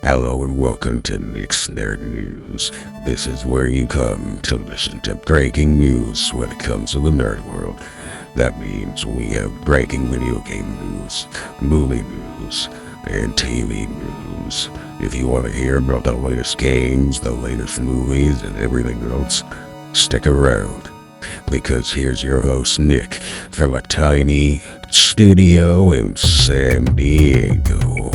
Hello and welcome to Nick's Nerd News. This is where you come to listen to breaking news when it comes to the nerd world. That means we have breaking video game news, movie news, and TV news. If you want to hear about the latest games, the latest movies, and everything else, stick around. Because here's your host, Nick, from a tiny studio in San Diego.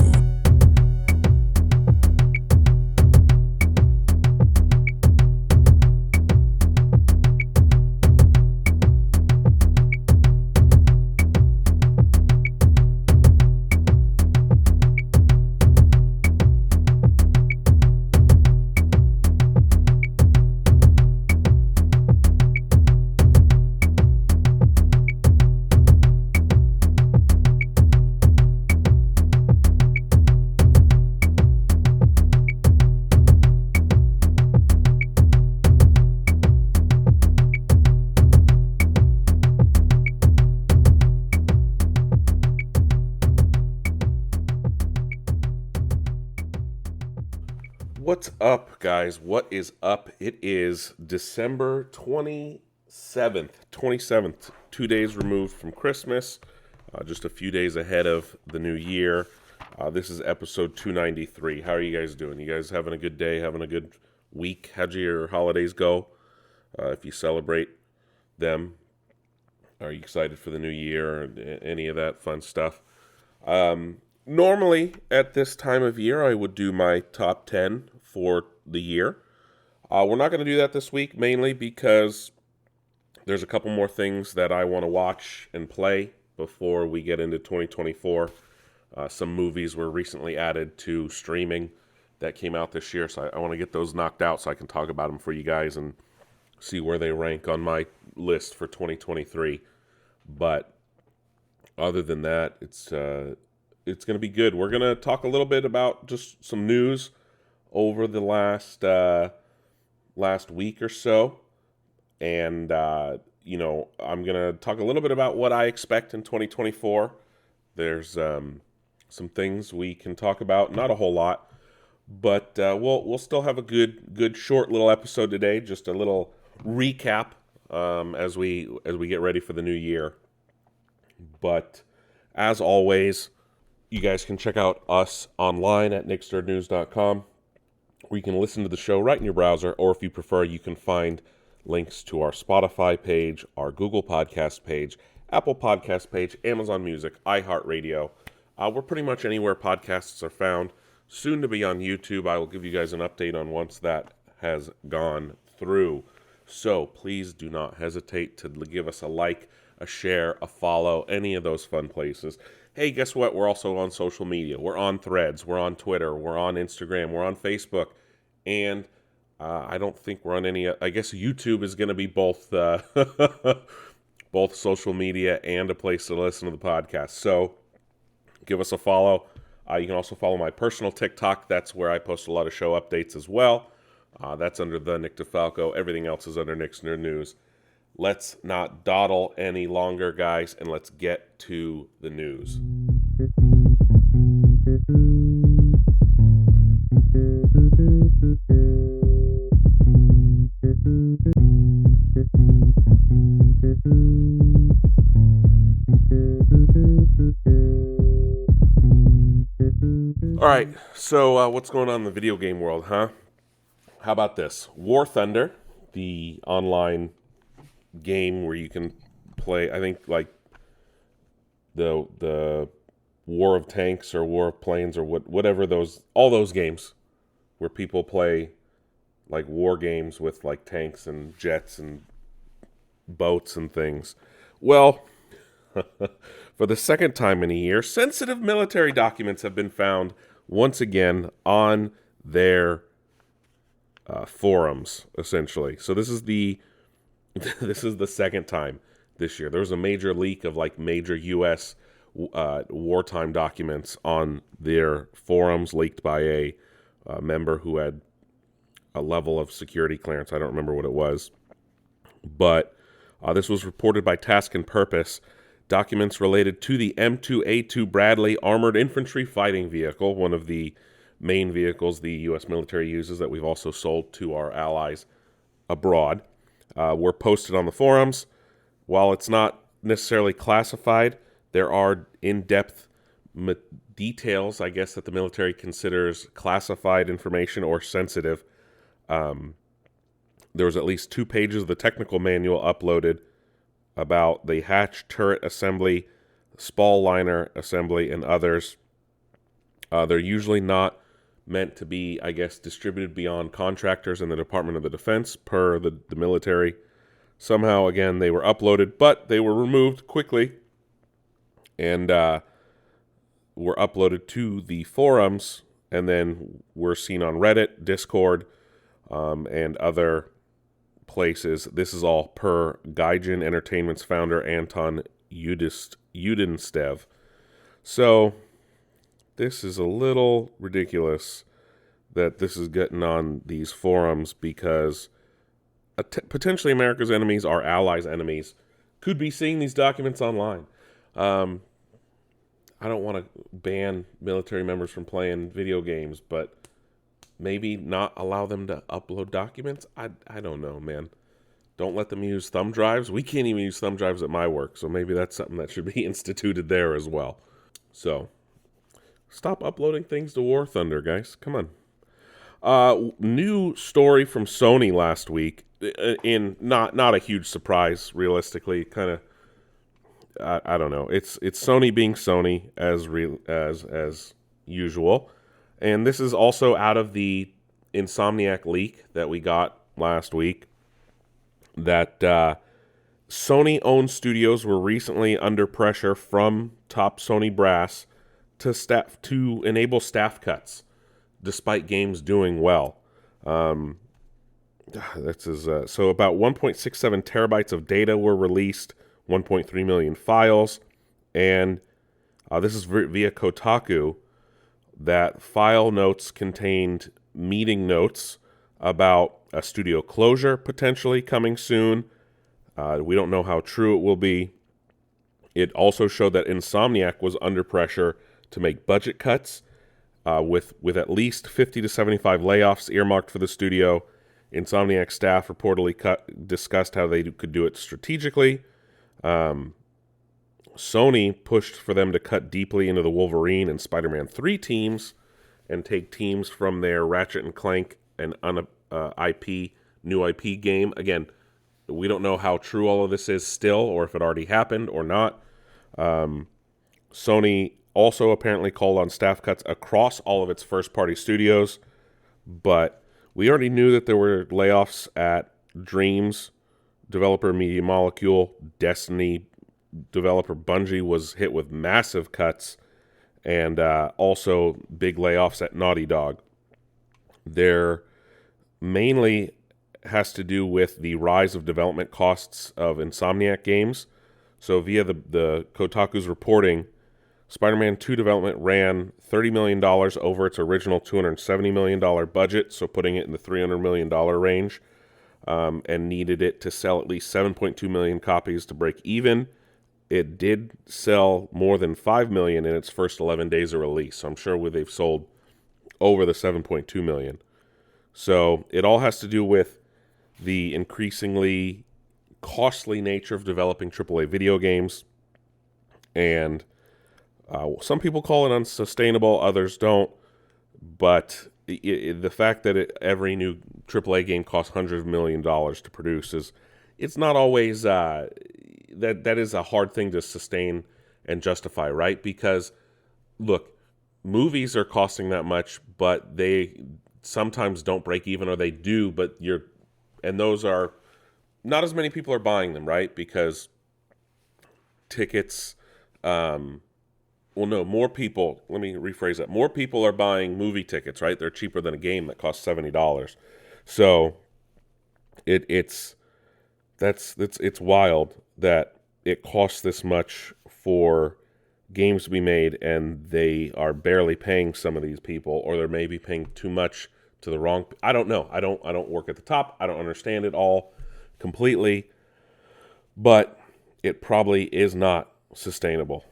What's up, guys? What is up? It is December 27th, 2 days removed from Christmas, just a few days ahead of the new year. This is episode 293. How are you guys doing? You guys having a good day, having a good week? How'd your holidays go? If you celebrate them, are you excited for the new year or any of that fun stuff? Normally, at this time of year, I would do my top 10 for the year. We're not going to do that this week, mainly because there's a couple more things that I want to watch and play before we get into 2024. Some movies were recently added to streaming that came out this year, so I want to get those knocked out so I can talk about them for you guys and see where they rank on my list for 2023. But other than that, it's going to be good. We're going to talk a little bit about just some news over the last week or so. And, I'm going to talk a little bit about what I expect in 2024. There's some things we can talk about, not a whole lot, but we'll still have a good short little episode today, just a little recap as we get ready for the new year. But as always, you guys can check out us online at nicksnerdnews.com, where you can listen to the show right in your browser, or if you prefer, you can find links to our Spotify page, our Google Podcast page, Apple Podcast page, Amazon Music, iHeartRadio. We're pretty much anywhere podcasts are found. Soon to be on YouTube. I will give you guys an update on once that has gone through. So please do not hesitate to give us a like, a share, a follow, any of those fun places. Hey, guess what? We're also on social media. We're on Threads. We're on Twitter. We're on Instagram. We're on Facebook. And I don't think we're on any... I guess YouTube is going to be both both social media and a place to listen to the podcast. So give us a follow. You can also follow my personal TikTok. That's where I post a lot of show updates as well. That's under the Nick DeFalco. Everything else is under Nick's Nerd News. Let's not dawdle any longer, guys, and let's get to the news. All right, so what's going on in the video game world, huh? How about this? War Thunder, the online game where you can play, I think, like the War of Tanks or War of Planes or whatever all those games where people play like war games with like tanks and jets and boats and things. Well, for the second time in a year, sensitive military documents have been found once again on their forums, essentially. So this is the second time this year. There was a major leak of like major U.S. wartime documents on their forums, leaked by a member who had a level of security clearance. I don't remember what it was, but this was reported by Task and Purpose. Documents related to the M2A2 Bradley Armored Infantry Fighting Vehicle, one of the main vehicles the U.S. military uses that we've also sold to our allies abroad, were posted on the forums. While it's not necessarily classified, there are in-depth details, I guess, that the military considers classified information or sensitive. There was at least 2 pages of the technical manual uploaded about the hatch turret assembly, spall liner assembly, and others. They're usually not meant to be, I guess, distributed beyond contractors in the Department of the Defense per the military. Somehow, again, they were uploaded, but they were removed quickly and were uploaded to the forums, and then were seen on Reddit, Discord, and other places. This is all per Gaijin Entertainment's founder, Anton Udenstev. So this is a little ridiculous that this is getting on these forums, because potentially America's enemies, our allies' enemies, could be seeing these documents online. I don't want to ban military members from playing video games, but maybe not allow them to upload documents? I don't know, man. Don't let them use thumb drives. We can't even use thumb drives at my work, so maybe that's something that should be instituted there as well. So, stop uploading things to War Thunder, guys. Come on. New story from Sony last week. In not a huge surprise, realistically. Kind of, I don't know. It's Sony being Sony as usual. And this is also out of the Insomniac leak that we got last week, that Sony-owned studios were recently under pressure from top Sony brass to enable staff cuts, despite games doing well. So about 1.67 terabytes of data were released, 1.3 million files, and this is via Kotaku. That file notes contained meeting notes about a studio closure potentially coming soon. We don't know how true it will be. It also showed that Insomniac was under pressure to make budget cuts, with at least 50 to 75 layoffs earmarked for the studio. Insomniac staff reportedly discussed how they could do it strategically. Sony pushed for them to cut deeply into the Wolverine and Spider-Man 3 teams and take teams from their Ratchet and Clank and new IP game. Again, we don't know how true all of this is still, or if it already happened or not. Sony also apparently called on staff cuts across all of its first-party studios, but we already knew that there were layoffs at Dreams, developer Media Molecule, Destiny developer Bungie was hit with massive cuts, and also big layoffs at Naughty Dog. There mainly has to do with the rise of development costs of Insomniac games. So via the Kotaku's reporting, Spider-Man 2 development ran $30 million over its original $270 million budget, so putting it in the $300 million range, and needed it to sell at least 7.2 million copies to break even. It did sell more than 5 million in its first 11 days of release, so I'm sure they've sold over the 7.2 million. So it all has to do with the increasingly costly nature of developing AAA video games, and some people call it unsustainable, others don't, but the fact that every new AAA game costs hundreds of millions of dollars to produce it's not always that is a hard thing to sustain and justify, right? Because look, movies are costing that much, but they sometimes don't break even, or they do, and those are not as many people are buying them, right? Because tickets, more people, let me rephrase that. More people are buying movie tickets, right? They're cheaper than a game that costs $70. So it's wild that it costs this much for games to be made, and they are barely paying some of these people, or they're maybe paying too much to the wrong. I don't know. I don't work at the top. I don't understand it all completely, but it probably is not sustainable.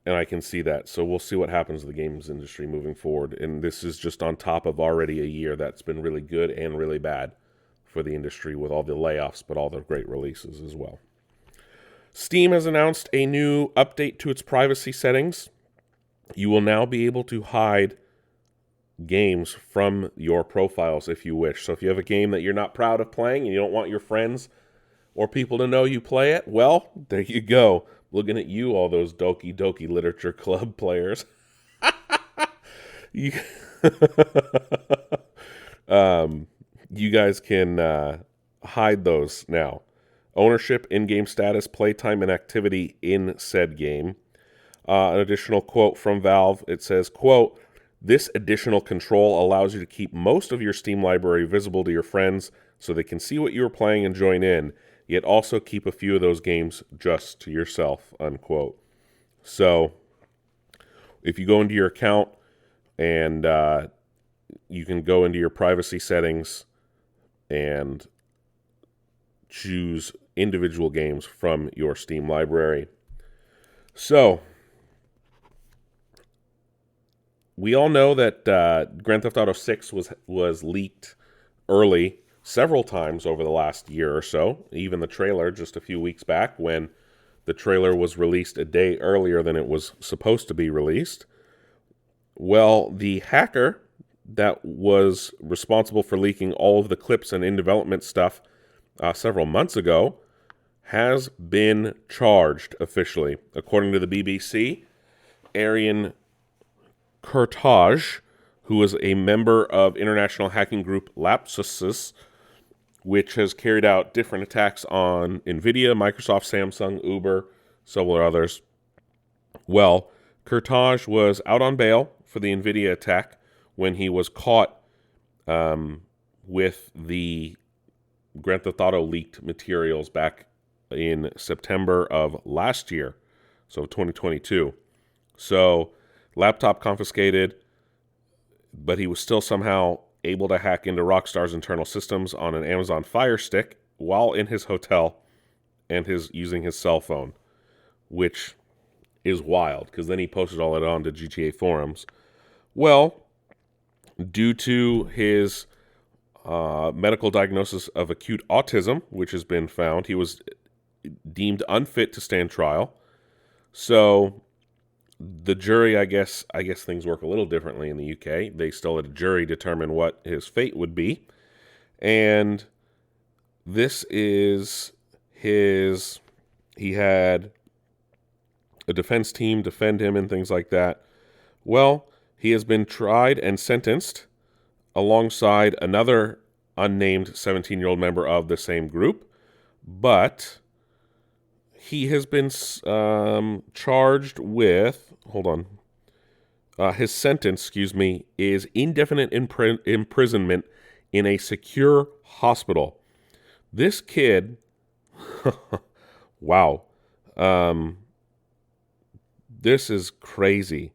And I can see that. So we'll see what happens to the games industry moving forward. And this is just on top of already a year that's been really good and really bad for the industry with all the layoffs, but all the great releases as well. Steam has announced a new update to its privacy settings. You will now be able to hide games from your profiles if you wish. So if you have a game that you're not proud of playing and you don't want your friends or people to know you play it, well, there you go. Looking at you, all those Doki Doki Literature Club players. you, you guys can hide those now. Ownership, in-game status, playtime, and activity in said game. An additional quote from Valve. It says, quote, "This additional control allows you to keep most of your Steam library visible to your friends so they can see what you are playing and join in, yet also keep a few of those games just to yourself," unquote. So, if you go into your account and you can go into your privacy settings and choose individual games from your Steam library. So, we all know that Grand Theft Auto 6 was leaked early several times over the last year or so. Even the trailer just a few weeks back, when the trailer was released a day earlier than it was supposed to be released. Well, the hacker that was responsible for leaking all of the clips and in-development stuff several months ago has been charged officially. According to the BBC, Arian Kurtage, who was a member of international hacking group Lapsus, which has carried out different attacks on NVIDIA, Microsoft, Samsung, Uber, several others. Well, Kurtage was out on bail for the NVIDIA attack when he was caught with the Grand Theft Auto leaked materials back in September of last year, so 2022. So, laptop confiscated, but he was still somehow able to hack into Rockstar's internal systems on an Amazon Fire Stick while in his hotel and using his cell phone, which is wild, because then he posted all that onto GTA forums. Well, due to his medical diagnosis of acute autism, which has been found, he was deemed unfit to stand trial. So the jury, I guess things work a little differently in the UK. They still let a jury determine what his fate would be. And this is he had a defense team defend him and things like that. Well, he has been tried and sentenced alongside another unnamed 17-year-old member of the same group, but he has been charged with, his sentence, is indefinite imprisonment in a secure hospital. This kid, wow, this is crazy.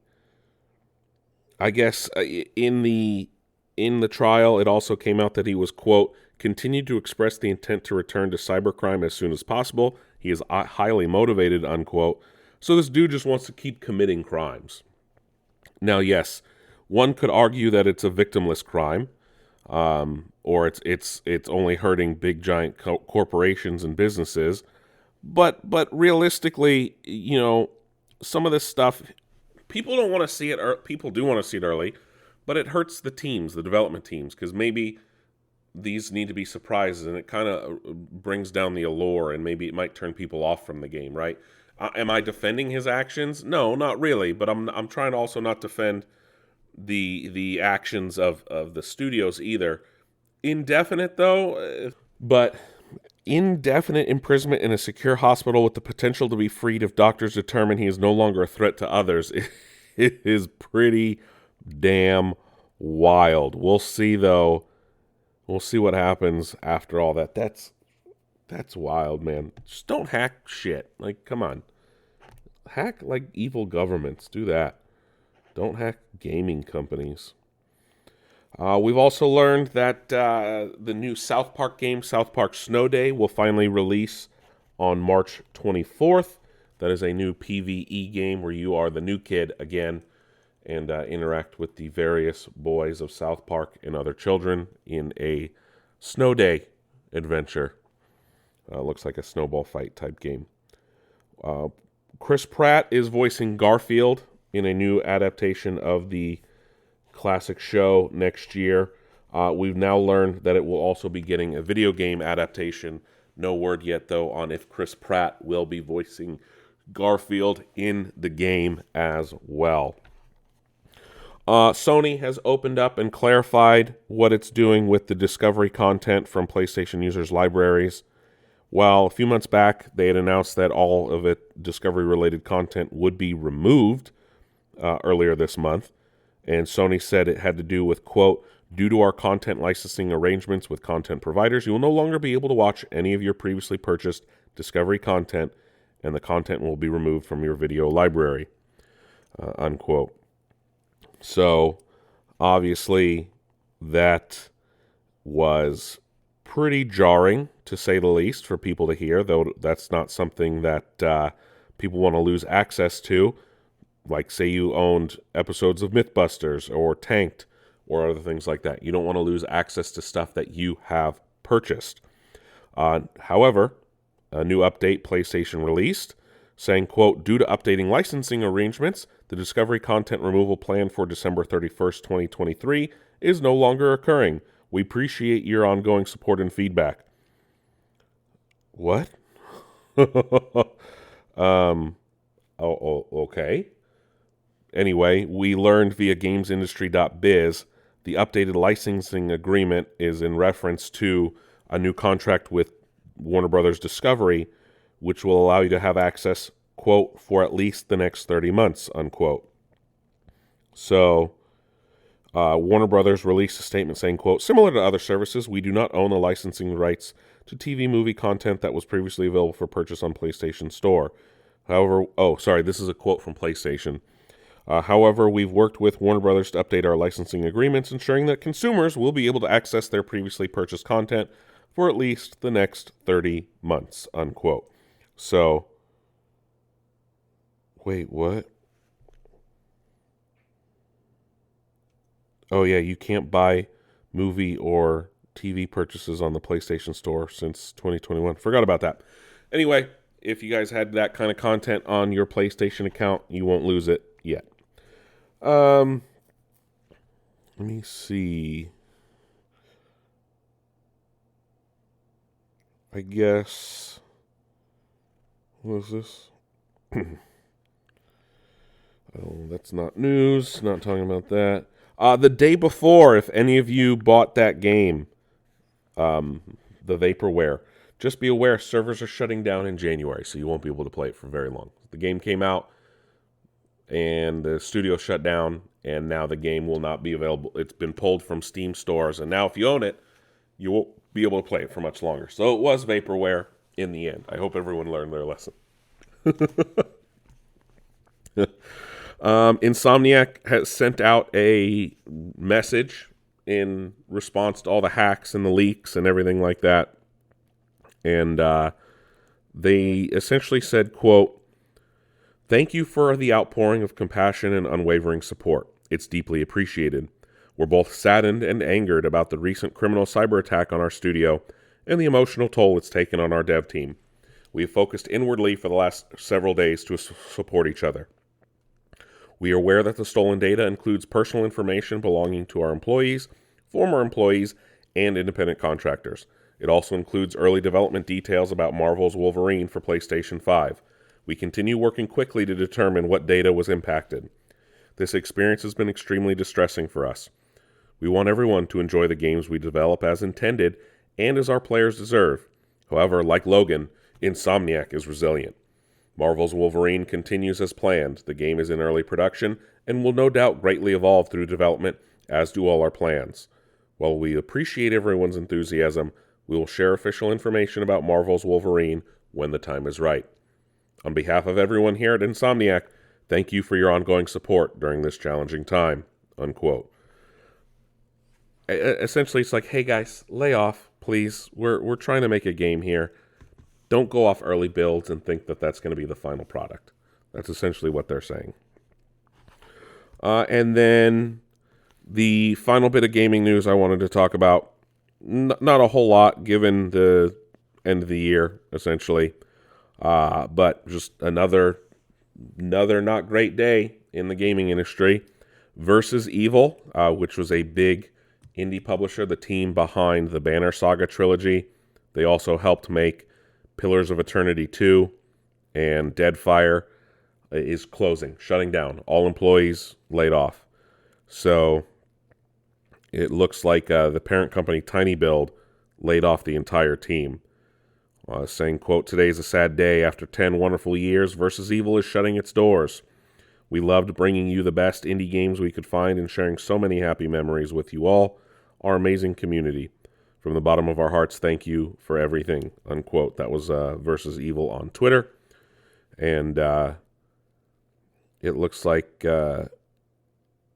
I guess in the trial, it also came out that he was, quote, continued to express the intent to return to cybercrime as soon as possible. He is highly motivated, unquote. So this dude just wants to keep committing crimes. Now, yes, one could argue that it's a victimless crime, or it's only hurting big giant corporations and businesses. But realistically, some of this stuff, people don't want to see it, or people do want to see it early, but it hurts the teams, the development teams, because maybe these need to be surprises, and it kind of brings down the allure, and maybe it might turn people off from the game, right? Am I defending his actions? No, not really, but I'm trying to also not defend the actions of the studios either. Indefinite, though, but indefinite imprisonment in a secure hospital with the potential to be freed if doctors determine he is no longer a threat to others. It is pretty damn wild. We'll see, though. We'll see what happens after all that. That's wild, man. Just don't hack shit. Like, come on. Hack, like, evil governments. Do that. Don't hack gaming companies. We've also learned that the new South Park game, South Park Snow Day, will finally release on March 24th. That is a new PvE game where you are the new kid again and interact with the various boys of South Park and other children in a snow day adventure. Looks like a snowball fight type game. Chris Pratt is voicing Garfield in a new adaptation of the classic show next year. We've now learned that it will also be getting a video game adaptation. No word yet, though, on if Chris Pratt will be voicing Garfield in the game as well. Sony has opened up and clarified what it's doing with the Discovery content from PlayStation users' libraries. While a few months back they had announced that all of it Discovery-related content would be removed earlier this month, and Sony said it had to do with, quote, due to our content licensing arrangements with content providers, you will no longer be able to watch any of your previously purchased Discovery content, and the content will be removed from your video library, unquote. So, obviously, that was pretty jarring, to say the least, for people to hear, though that's not something that people want to lose access to. Like, say you owned episodes of Mythbusters or Tanked or other things like that. You don't want to lose access to stuff that you have purchased. However, a new update PlayStation released saying, quote, due to updating licensing arrangements, the Discovery content removal plan for December 31st, 2023 is no longer occurring. We appreciate your ongoing support and feedback. What? Okay. Anyway, we learned via GamesIndustry.biz the updated licensing agreement is in reference to a new contract with Warner Brothers Discovery, which will allow you to have access, quote, for at least the next 30 months, unquote. So, Warner Brothers released a statement saying, quote, similar to other services, we do not own the licensing rights to TV movie content that was previously available for purchase on PlayStation Store. However, this is a quote from PlayStation. However, we've worked with Warner Brothers to update our licensing agreements, ensuring that consumers will be able to access their previously purchased content for at least the next 30 months, unquote. So, wait, what? Oh, yeah, you can't buy movie or TV purchases on the PlayStation Store since 2021. Forgot about that. Anyway, if you guys had that kind of content on your PlayStation account, you won't lose it yet. Let me see. I guess. What is this? Oh, that's not news. Not talking about that. The day before, if any of you bought that game, the Vaporware, just be aware servers are shutting down in January, so you won't be able to play it for very long. The game came out, and the studio shut down, and now the game will not be available. It's been pulled from Steam stores, and now if you own it, you won't be able to play it for much longer. So it was Vaporware in the end. I hope everyone learned their lesson. Insomniac has sent out a message in response to all the hacks and the leaks and everything like that. And they essentially said, quote, thank you for the outpouring of compassion and unwavering support. It's deeply appreciated. We're both saddened and angered about the recent criminal cyber attack on our studio and the emotional toll it's taken on our dev team. We have focused inwardly for the last several days to support each other. We are aware that the stolen data includes personal information belonging to our employees, former employees, and independent contractors. It also includes early development details about Marvel's Wolverine for PlayStation 5. We continue working quickly to determine what data was impacted. This experience has been extremely distressing for us. We want everyone to enjoy the games we develop as intended and as our players deserve. However, like Logan, Insomniac is resilient. Marvel's Wolverine continues as planned. The game is in early production and will no doubt greatly evolve through development, as do all our plans. While we appreciate everyone's enthusiasm, we will share official information about Marvel's Wolverine when the time is right. On behalf of everyone here at Insomniac, thank you for your ongoing support during this challenging time, unquote. Essentially, it's like, hey guys, lay off, please. We're trying to make a game here. don't go off early builds and think that that's going to be the final product. That's essentially what they're saying. And then the final bit of gaming news I wanted to talk about, not a whole lot given the end of the year, essentially. But just another not great day in the gaming industry. Versus Evil, which was a big indie publisher, the team behind the Banner Saga trilogy. They also helped make Pillars of Eternity 2 and Deadfire, is closing, shutting down. All employees laid off. So it looks like the parent company Tiny Build laid off the entire team. Saying, quote, "Today is a sad day. After 10 wonderful years, Versus Evil is shutting its doors. We loved bringing you the best indie games we could find and sharing so many happy memories with you all, our amazing community. From the bottom of our hearts, thank you for everything," unquote. That was Versus Evil on Twitter. And it looks like the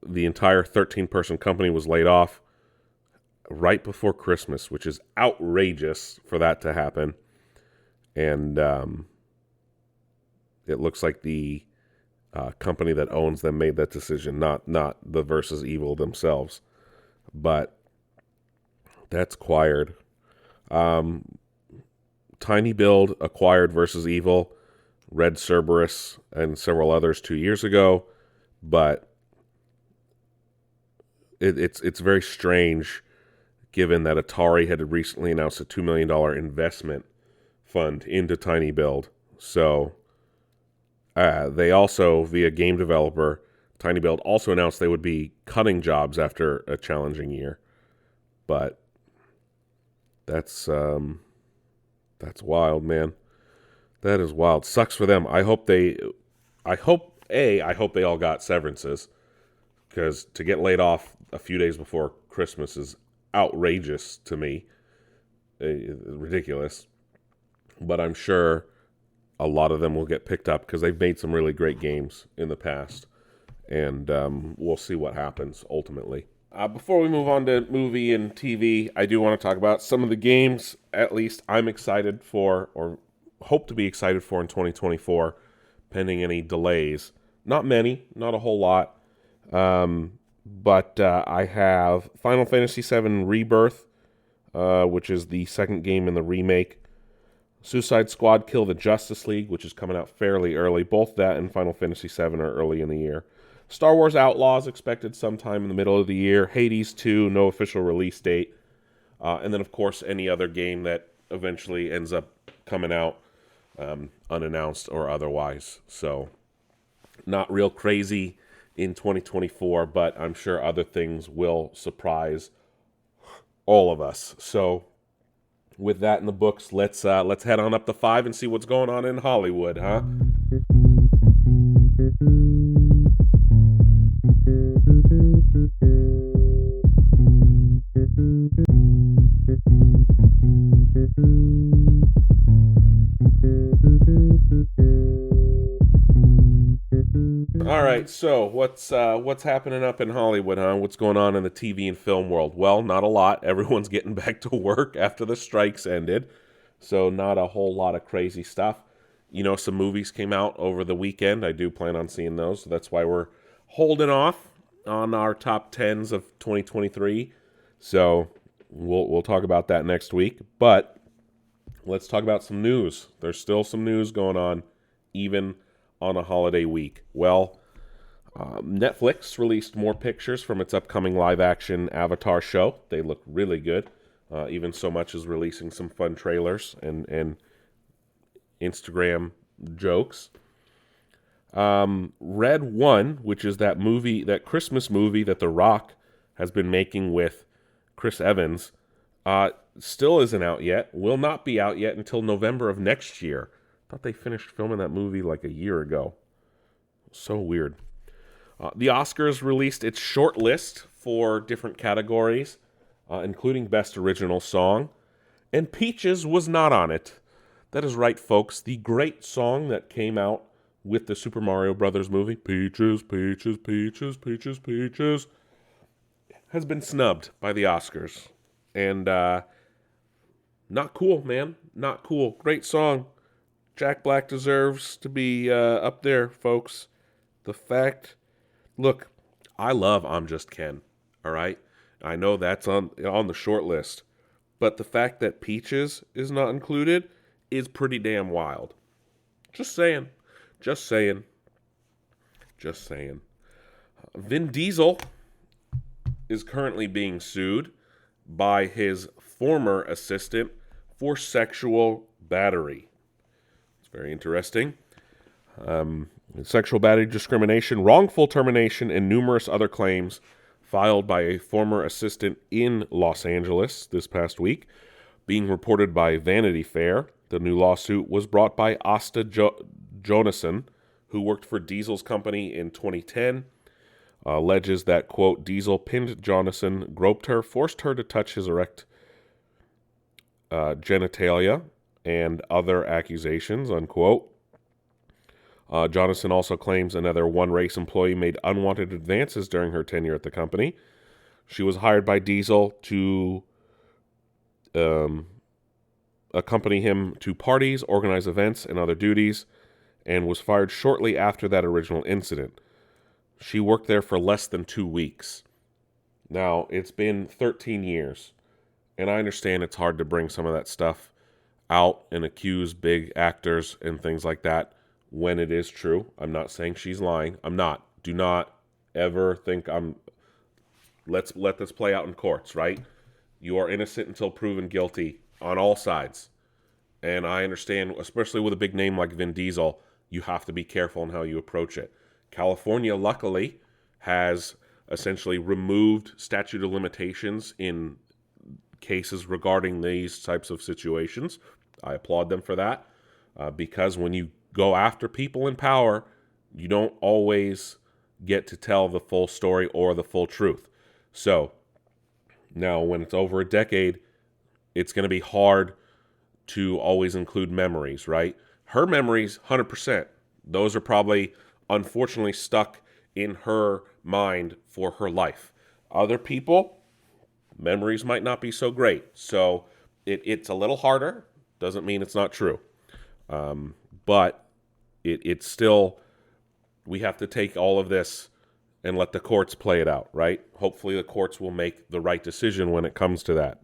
entire 13-person company was laid off right before Christmas, which is outrageous for that to happen. And it looks like the company that owns them made that decision, not the Versus Evil themselves. But that's acquired. Tiny Build acquired Versus Evil, Red Cerberus, and several others 2 years ago. But it's very strange, given that Atari had recently announced a $2 million investment fund into Tiny Build. So they also, via game developer, Tiny Build also announced they would be cutting jobs after a challenging year. But that's wild, man. That is wild. Sucks for them. I hope they all got severances, because to get laid off a few days before Christmas is outrageous to me. Ridiculous. But I'm sure a lot of them will get picked up because they've made some really great games in the past. And we'll see what happens ultimately. Before we move on to movie and TV, I do want to talk about some of the games, at least I'm excited for, or hope to be excited for in 2024, pending any delays. Not many, not a whole lot. But I have Final Fantasy VII Rebirth, which is the second game in the remake. Suicide Squad Kill the Justice League, which is coming out fairly early. Both that and Final Fantasy VII are early in the year. Star Wars Outlaws expected sometime in the middle of the year. Hades 2, no official release date. And then, of course, any other game that eventually ends up coming out unannounced or otherwise. So, not real crazy in 2024, but I'm sure other things will surprise all of us. So, with that in the books, let's head on up to 5 and see what's going on in Hollywood, huh? All right, so what's happening up in Hollywood, huh? What's going on in the TV and film world? Well, not a lot. Everyone's getting back to work after the strikes ended, so not a whole lot of crazy stuff. You know, some movies came out over the weekend. I do plan on seeing those, so that's why we're holding off on our top 10s of 2023. So we'll talk about that next week. But let's talk about some news. There's still some news going on, even on a holiday week. Well, Netflix released more pictures from its upcoming live-action Avatar show. They look really good, even so much as releasing some fun trailers and Instagram jokes. Red One, which is that movie, that Christmas movie that The Rock has been making with Chris Evans, still isn't out yet. Will not be out yet until November of next year. I thought they finished filming that movie like a year ago. So weird. The Oscars released its short list for different categories, including Best Original Song, and Peaches was not on it. That is right, folks. The great song that came out with the Super Mario Brothers movie, Peaches, Peaches, Peaches, Peaches, Peaches, has been snubbed by the Oscars. And Not cool, man. Not cool. Great song. Jack Black deserves to be up there, folks. The fact, look, I love I'm Just Ken, all right? I know that's on the short list. But the fact that Peaches is not included is pretty damn wild. Just saying. Just saying. Just saying. Vin Diesel is currently being sued by his former assistant for sexual battery. It's very interesting. Sexual battery, discrimination, wrongful termination, and numerous other claims filed by a former assistant in Los Angeles this past week, being reported by Vanity Fair. The new lawsuit was brought by Asta Jonason, who worked for Diesel's company in 2010, alleges that, quote, Diesel pinned Jonason, groped her, forced her to touch his erect genitalia, and other accusations, unquote. Jonason also claims another One Race employee made unwanted advances during her tenure at the company. She was hired by Diesel to accompany him to parties, organize events, and other duties, and was fired shortly after that original incident. She worked there for less than 2 weeks. Now, it's been 13 years, and I understand it's hard to bring some of that stuff out and accuse big actors and things like that when it is true. I'm not saying she's lying. I'm not. Do not ever think let's let this play out in courts, right? You are innocent until proven guilty on all sides. And I understand, especially with a big name like Vin Diesel, you have to be careful in how you approach it. California, luckily, has essentially removed statute of limitations in cases regarding these types of situations. I applaud them for that, because when you go after people in power, you don't always get to tell the full story or the full truth. So, now when it's over a decade, it's going to be hard to always include memories, right? Her memories, 100%. Those are probably, unfortunately, stuck in her mind for her life. Other people, memories might not be so great. So it's a little harder. Doesn't mean it's not true. But it's still, we have to take all of this and let the courts play it out, right? Hopefully the courts will make the right decision when it comes to that.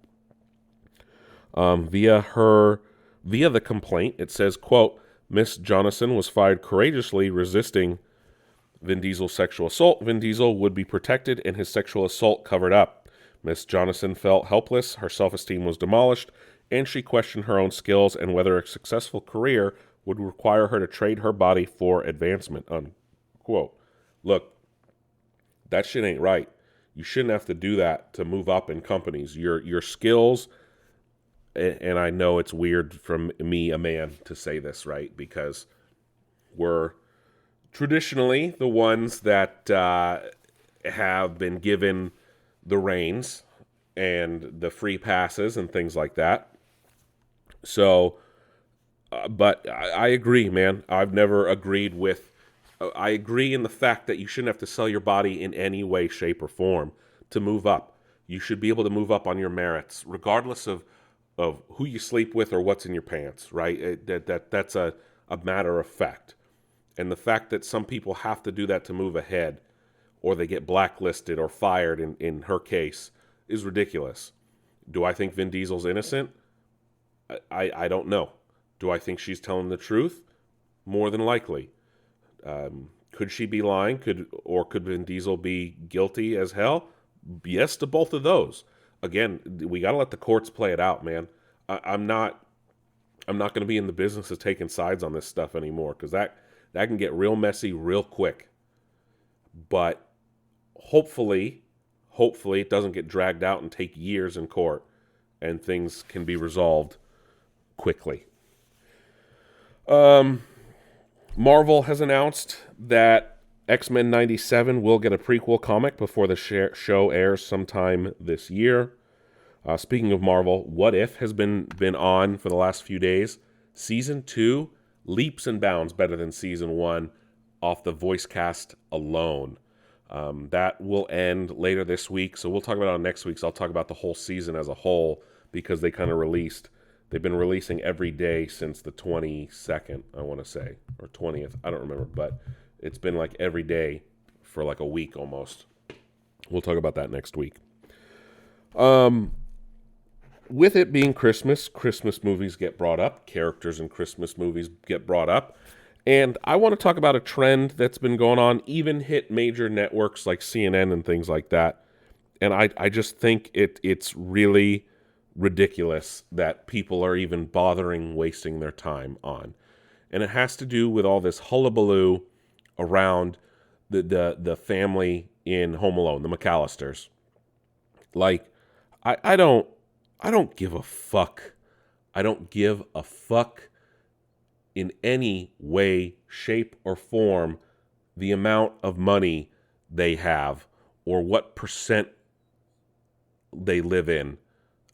Via the complaint, it says, quote, Miss Jonason was fired courageously resisting Vin Diesel's sexual assault. Vin Diesel would be protected and his sexual assault covered up. Miss Jonason felt helpless, her self-esteem was demolished, and she questioned her own skills and whether a successful career would require her to trade her body for advancement, unquote. Look, that shit ain't right. You shouldn't have to do that to move up in companies. Your skills, and I know it's weird from me, a man, to say this, right? Because we're traditionally the ones that have been given the reins and the free passes and things like that. So, but I agree, man. I've never agreed with... I agree in the fact that you shouldn't have to sell your body in any way, shape, or form to move up. You should be able to move up on your merits, regardless of who you sleep with or what's in your pants, right? That's a matter of fact. And the fact that some people have to do that to move ahead, or they get blacklisted or fired in her case, is ridiculous. Do I think Vin Diesel's innocent? I don't know. Do I think she's telling the truth? More than likely. Could she be lying? Could Vin Diesel be guilty as hell? Yes to both of those. Again, we got to let the courts play it out, man. I'm not going to be in the business of taking sides on this stuff anymore, because that can get real messy real quick. But hopefully it doesn't get dragged out and take years in court, and things can be resolved quickly. Marvel has announced that X-Men 97 will get a prequel comic before the show airs sometime this year. Speaking of Marvel, What If has been on for the last few days. Season 2, leaps and bounds better than Season 1 off the voice cast alone. That will end later this week, so we'll talk about it on next week's. I'll talk about the whole season as a whole, because they kind of released They've been releasing every day since the 22nd, I want to say, or 20th. I don't remember, but it's been like every day for like a week almost. We'll talk about that next week. With it being Christmas, Christmas movies get brought up. Characters in Christmas movies get brought up. And I want to talk about a trend that's been going on, even hit major networks like CNN and things like that. And I just think it's really ridiculous that people are even bothering wasting their time on. And it has to do with all this hullabaloo around the family in Home Alone, the McAllisters. Like, I don't give a fuck. I don't give a fuck in any way, shape, or form the amount of money they have or what percent they live in.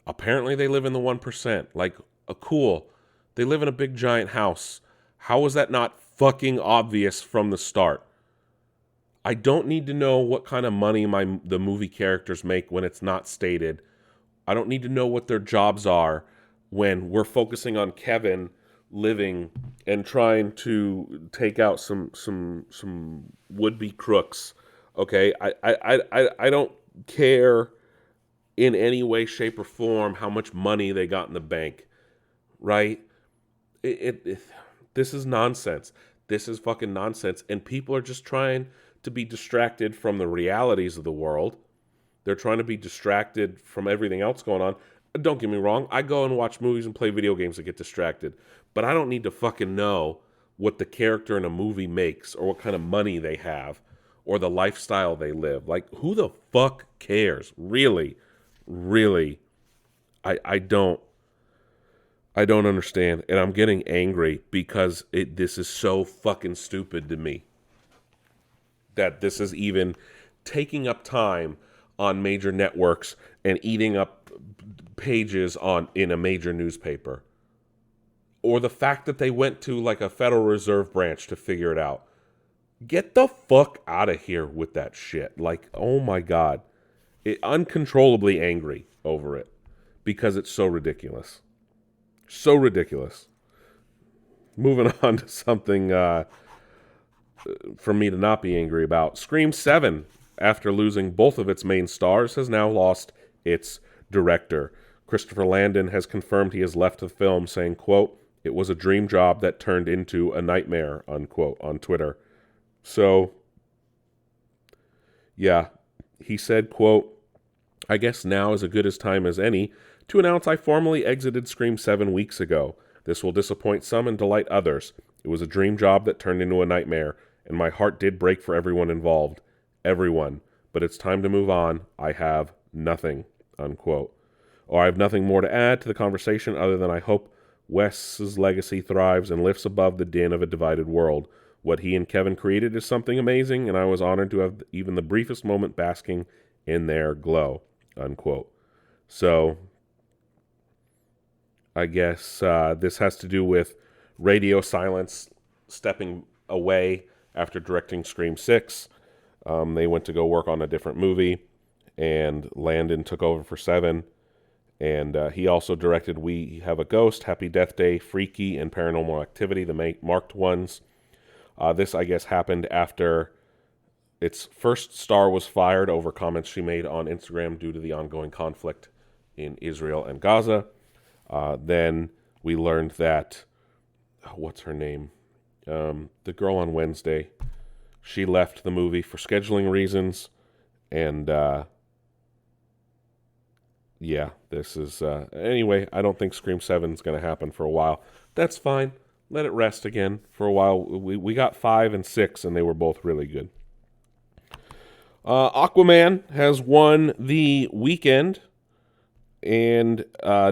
Apparently they live in the 1%. Like, cool. They live in a big giant house. How was that not fucking obvious from the start? I don't need to know what kind of money the movie characters make when it's not stated. I don't need to know what their jobs are when we're focusing on Kevin living and trying to take out some would-be crooks. Okay, I don't care in any way, shape, or form how much money they got in the bank, right? This is nonsense. This is fucking nonsense, and people are just trying to be distracted from the realities of the world. They're trying to be distracted from everything else going on. Don't get me wrong. I go and watch movies and play video games to get distracted. But I don't need to fucking know what the character in a movie makes or what kind of money they have or the lifestyle they live. Like, who the fuck cares? Really, really, I don't understand. And I'm getting angry because this is so fucking stupid to me. That this is even taking up time on major networks and eating up pages in a major newspaper. Or the fact that they went to like a Federal Reserve branch to figure it out. Get the fuck out of here with that shit. Like, oh my God. Uncontrollably angry over it. Because it's so ridiculous. So ridiculous. Moving on to something for me to not be angry about. Scream 7, after losing both of its main stars, has now lost its director. Christopher Landon has confirmed he has left the film, saying, quote, "It was a dream job that turned into a nightmare," unquote, on Twitter. So, yeah, he said, quote, "I guess now is as good a time as any to announce I formally exited Scream 7 weeks ago. This will disappoint some and delight others. It was a dream job that turned into a nightmare, and my heart did break for everyone involved. Everyone. But it's time to move on. I have nothing," unquote. Or I have nothing more to add to the conversation other than I hope Wes's legacy thrives and lifts above the din of a divided world. What he and Kevin created is something amazing, and I was honored to have even the briefest moment basking in their glow, unquote. So, I guess this has to do with Radio Silence stepping away after directing Scream 6. They went to go work on a different movie, and Landon took over for 7. And he also directed We Have a Ghost, Happy Death Day, Freaky, and Paranormal Activity, the marked ones. This, I guess, happened after its first star was fired over comments she made on Instagram due to the ongoing conflict in Israel and Gaza. Then we learned that, what's her name? The girl on Wednesday. She left the movie for scheduling reasons. And, yeah, this is... anyway, I don't think Scream 7 is going to happen for a while. That's fine. Let it rest again for a while. We got 5 and 6, and they were both really good. Aquaman has won the weekend, and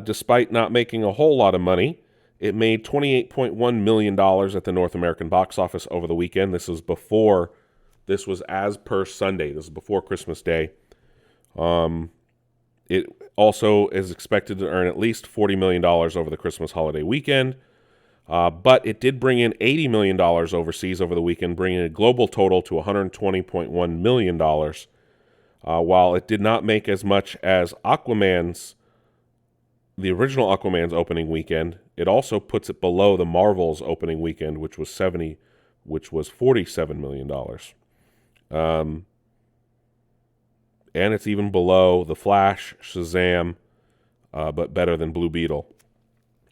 despite not making a whole lot of money, it made $28.1 million at the North American box office over the weekend. This was as per Sunday. This is before Christmas Day. It also is expected to earn at least $40 million over the Christmas holiday weekend. But it did bring in $80 million overseas over the weekend, bringing a global total to $120.1 million. While it did not make as much as Aquaman's the original Aquaman's opening weekend. It also puts it below the Marvel's opening weekend, which was $47 million. And it's even below The Flash, Shazam, but better than Blue Beetle.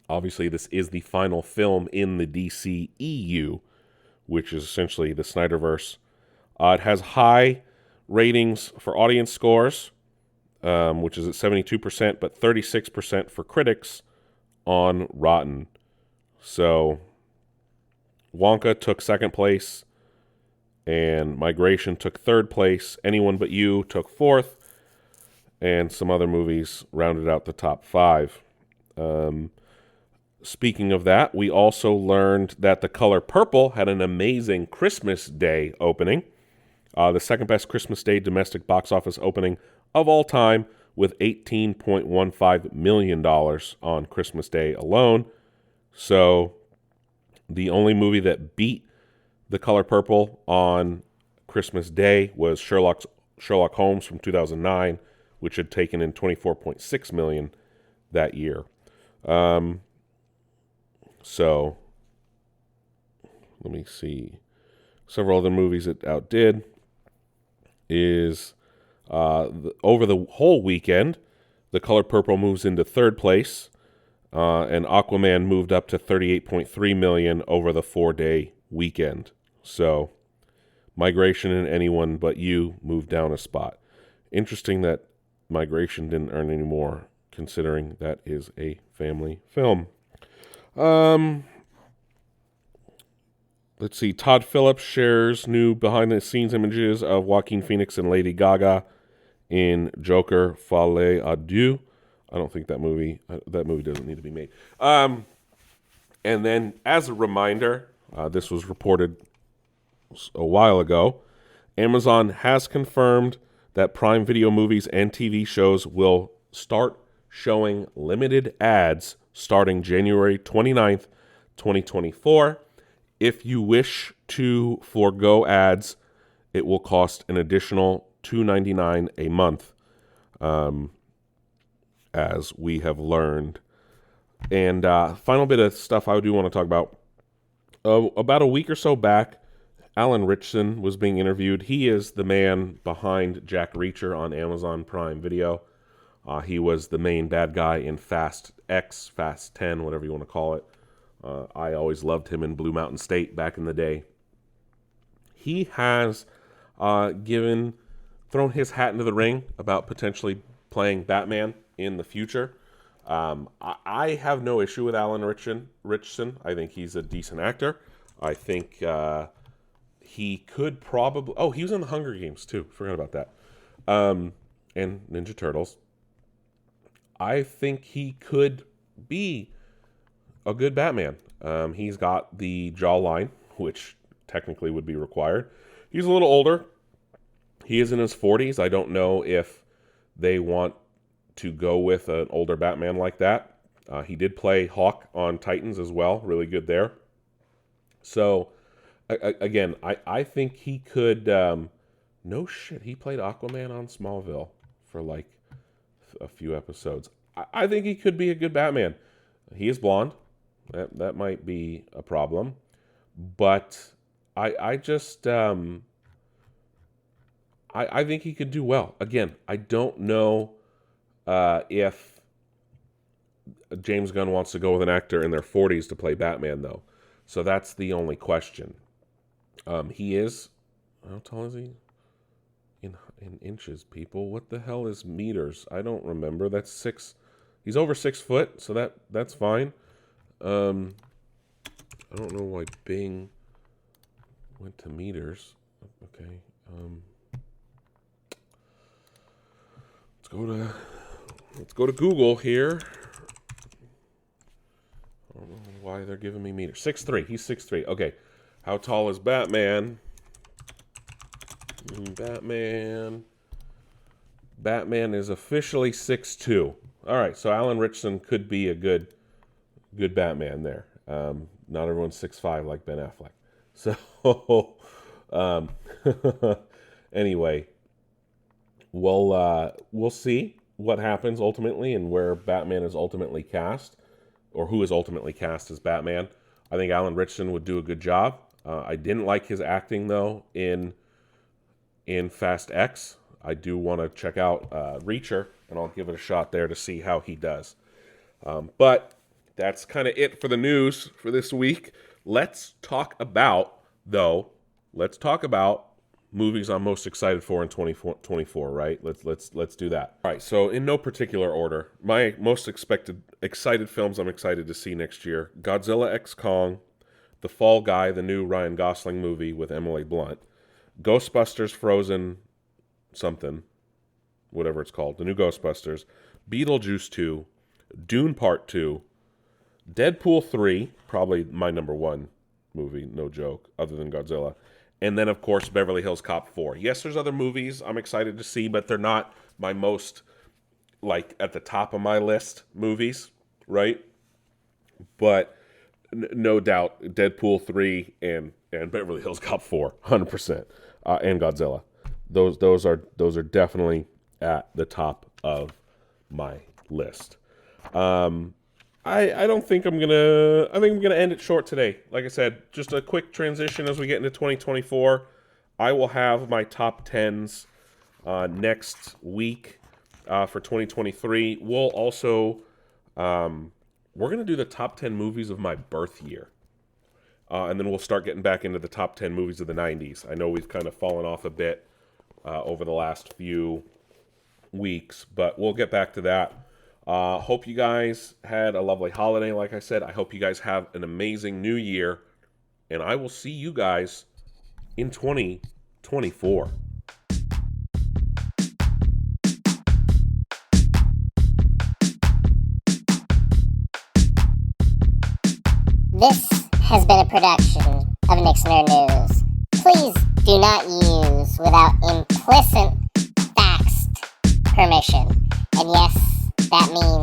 Obviously, this is the final film in the DCEU, which is essentially the Snyderverse. It has high ratings for audience scores, which is at 72%, but 36% for critics on Rotten. So, Wonka took second place, and Migration took third place. Anyone But You took fourth, and some other movies rounded out the top five. Speaking of that, we also learned that The Color Purple had an amazing Christmas Day opening. The second best Christmas Day domestic box office opening of all time, with $18.15 million on Christmas Day alone. So the only movie that beat The Color Purple on Christmas Day was Sherlock Holmes from 2009, which had taken in $24.6 million that year. So let me see. Several other movies it outdid is over the whole weekend, The Color Purple moves into third place, and Aquaman moved up to $38.3 million over the 4-day weekend. So Migration and Anyone But You moved down a spot. Interesting that Migration didn't earn any more, considering that is a family film. Let's see. Todd Phillips shares new behind-the-scenes images of Joaquin Phoenix and Lady Gaga in Joker Folie à Deux. I don't think that movie doesn't need to be made. And then, as a reminder, this was reported a while ago, Amazon has confirmed that Prime Video movies and TV shows will start showing limited ads starting January 29th, 2024. If you wish to forego ads, it will cost an additional $2.99 a month, as we have learned. And final bit of stuff I do want to talk about. About a week or so back, Alan Ritchson was being interviewed. He is the man behind Jack Reacher on Amazon Prime Video. He was the main bad guy in Fast X, Fast 10, whatever you want to call it. I always loved him in Blue Mountain State back in the day. He has thrown his hat into the ring about potentially playing Batman in the future. I have no issue with Alan Ritchson. I think he's a decent actor. I think he could probably... Oh, he was in the Hunger Games, too. Forgot about that. And Ninja Turtles. I think he could be a good Batman. He's got the jawline, which technically would be required. He's a little older. He is in his 40s. I don't know if they want to go with an older Batman like that. He did play Hawk on Titans as well. Really good there. So, again, I think he could... no shit, he played Aquaman on Smallville for like a few episodes. I think he could be a good Batman. He is blonde. That might be a problem. But I just... I think he could do well. Again, I don't know if James Gunn wants to go with an actor in their 40s to play Batman, though. So that's the only question. He is... How tall is he? In inches, people. What the hell is meters? I don't remember. That's 6... He's over 6 foot, so that's fine. I don't know why Bing went to meters. Okay. Let's go to Google here. I don't know why they're giving me meters. 6'3". He's 6'3". Okay. How tall is Batman? Batman is officially 6'2". All right, so Alan Ritchson could be a good Batman there. Not everyone's 6'5" like Ben Affleck. So, anyway, we'll see what happens ultimately and where Batman is ultimately cast, or who is ultimately cast as Batman. I think Alan Ritchson would do a good job. I didn't like his acting though in Fast X. I do want to check out Reacher, and I'll give it a shot there to see how he does. But that's kind of it for the news for this week. Let's talk about movies I'm most excited for in 2024, right? Let's do that. All right, so in no particular order, my most excited films I'm excited to see next year: Godzilla x Kong, The Fall Guy, the new Ryan Gosling movie with Emily Blunt, Ghostbusters Frozen something, whatever it's called, the new Ghostbusters, Beetlejuice 2, Dune Part 2, Deadpool 3, probably my number one movie, no joke, other than Godzilla. And then, of course, Beverly Hills Cop 4. Yes, there's other movies I'm excited to see, but they're not my most, like, at the top of my list movies, right? But no doubt, Deadpool 3 and Beverly Hills Cop 4, 100%, and Godzilla. Those are definitely at the top of my list. I don't think I'm gonna. I think I'm gonna end it short today. Like I said, just a quick transition as we get into 2024. I will have my top 10s next week for 2023. We'll also we're gonna do the top 10 movies of my birth year, and then we'll start getting back into the top 10 movies of the 90s. I know we've kind of fallen off a bit over the last few weeks, but we'll get back to that. Hope you guys had a lovely holiday. Like I said, I hope you guys have an amazing new year, and I will see you guys in 2024. This has been a production of Nixoner News. Please do not use without implicit faxed permission. And yes, that means